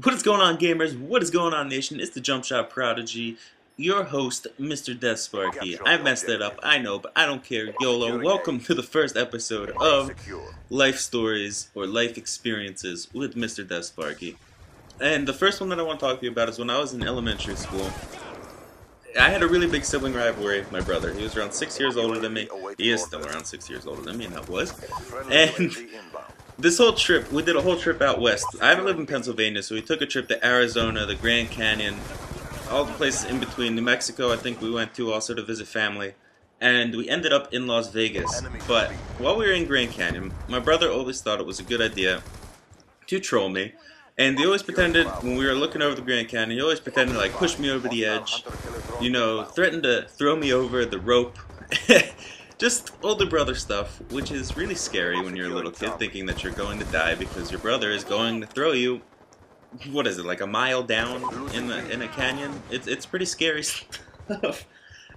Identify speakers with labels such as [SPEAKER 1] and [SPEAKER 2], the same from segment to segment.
[SPEAKER 1] What is going on, gamers? What is going on, nation? It's the Jump Shot Prodigy, your host, Mr. Death Sparky. I messed that up, I know, but I don't care. YOLO, welcome to the first episode of Life Stories or Life Experiences with Mr. Death Sparky. And the first one that I want to talk to you about is when I was in elementary school. I had a really big sibling rivalry with my brother. He was around 6 years older than me. He is still around 6 years older than me, and I was. And this whole trip, we did a whole trip out west. I live in Pennsylvania, so we took a trip to Arizona, the Grand Canyon, all the places in between. New Mexico, I think we went to also to visit family. And we ended up in Las Vegas. But while we were in Grand Canyon, my brother always thought it was a good idea to troll me. And he always pretended, when we were looking over the Grand Canyon, he always pretended to like push me over the edge. You know, threatened to throw me over the rope. Just older brother stuff, which is really scary when you're a little kid, thinking that you're going to die because your brother is going to throw you, what is it, like a mile down in a canyon? It's pretty scary stuff.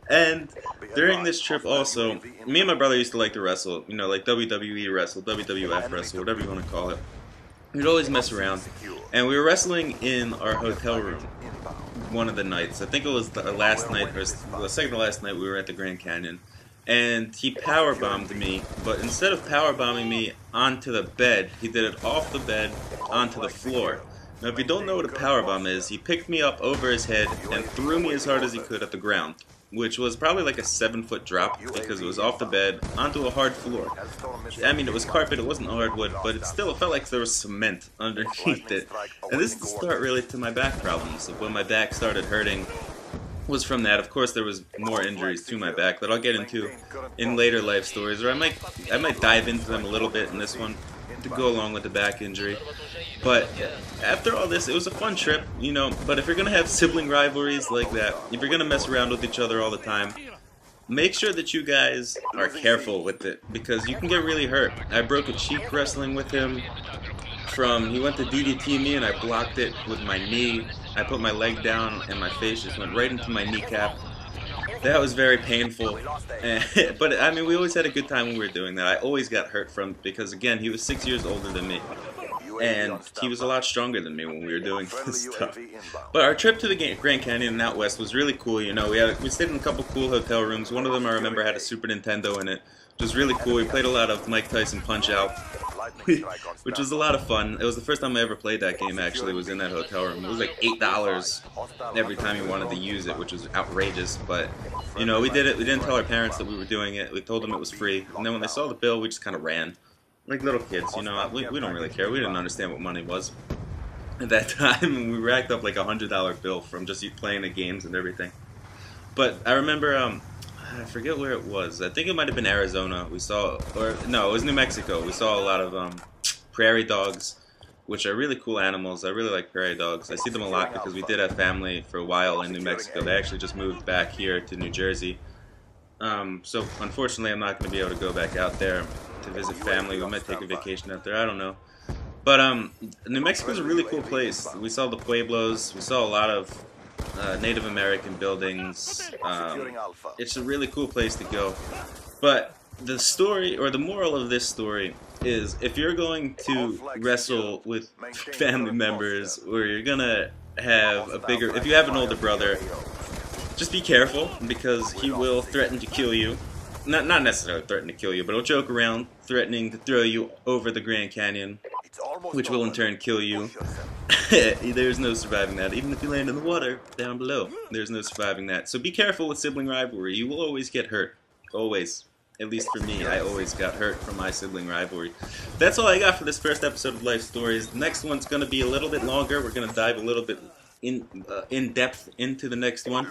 [SPEAKER 1] And during this trip also, me and my brother used to like to wrestle, you know, like WWE wrestle, WWF wrestle, whatever you want to call it. We'd always mess around, and we were wrestling in our hotel room one of the nights. I think it was the last night, or the second to last night we were at the Grand Canyon. And he powerbombed me, but instead of powerbombing me onto the bed, he did it off the bed onto the floor. Now, if you don't know what a powerbomb is, he picked me up over his head and threw me as hard as he could at the ground, which was probably like a 7-foot drop because it was off the bed onto a hard floor. I mean, it was carpet, it wasn't hardwood, but it still felt like there was cement underneath it. And this is the start really to my back problems. When my back started hurting was from that. Of course, there was more injuries to my back that I'll get into in later life stories, or I might dive into them a little bit in this one to go along with the back injury. But after all this, it was a fun trip, you know. But if you're gonna have sibling rivalries like that, if you're gonna mess around with each other all the time, make sure that you guys are careful with it, because you can get really hurt. I broke a cheek wrestling with him. He went to DDT me and I blocked it with my knee. I put my leg down and my face just went right into my kneecap. That was very painful. But I mean, we always had a good time when we were doing that. I always got hurt from because again, he was 6 years older than me. And he was a lot stronger than me when we were doing this stuff. But our trip to the Grand Canyon and out west was really cool. You know, we stayed in a couple cool hotel rooms. One of them I remember had a Super Nintendo in it, which was really cool. We played a lot of Mike Tyson Punch-Out, which was a lot of fun. It was the first time I ever played that game, actually, was in that hotel room. It was like $8 every time you wanted to use it, which was outrageous. But, you know, we did it. We didn't tell our parents that we were doing it. We told them it was free. And then when they saw the bill, we just kind of ran. Like little kids, you know, we don't really care. We didn't understand what money was at that time. We racked up like $100 bill from just playing the games and everything. But I remember, I forget where it was. I think it might have been Arizona. We saw, or no, it was New Mexico. We saw a lot of prairie dogs, which are really cool animals. I really like prairie dogs. I see them a lot because we did have family for a while in New Mexico. They actually just moved back here to New Jersey. So unfortunately, I'm not going to be able to go back out there to visit family. We might take a vacation out there. I don't know. But New Mexico is a really cool place. We saw the pueblos. We saw a lot of Native American buildings. It's a really cool place to go. But the story, or the moral of this story, is if you're going to wrestle with family members, or you're gonna have if you have an older brother, just be careful, because he will threaten to kill you. Not necessarily threaten to kill you, but he'll joke around, threatening to throw you over the Grand Canyon, which will in turn kill you. There's no surviving that. Even if you land in the water down below, there's no surviving that. So be careful with sibling rivalry. You will always get hurt. Always. At least for me, I always got hurt from my sibling rivalry. That's all I got for this first episode of Life Stories. The next one's going to be a little bit longer. We're going to dive a little bit in depth into the next one.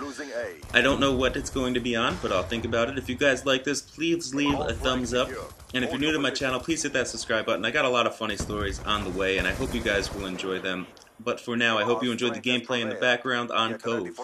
[SPEAKER 1] I don't know what it's going to be on, but I'll think about it. If you guys like this, please leave a thumbs up. And if you're new to my channel, please hit that subscribe button. I got a lot of funny stories on the way, and I hope you guys will enjoy them. But for now, I hope you enjoyed the gameplay in the background on Cove.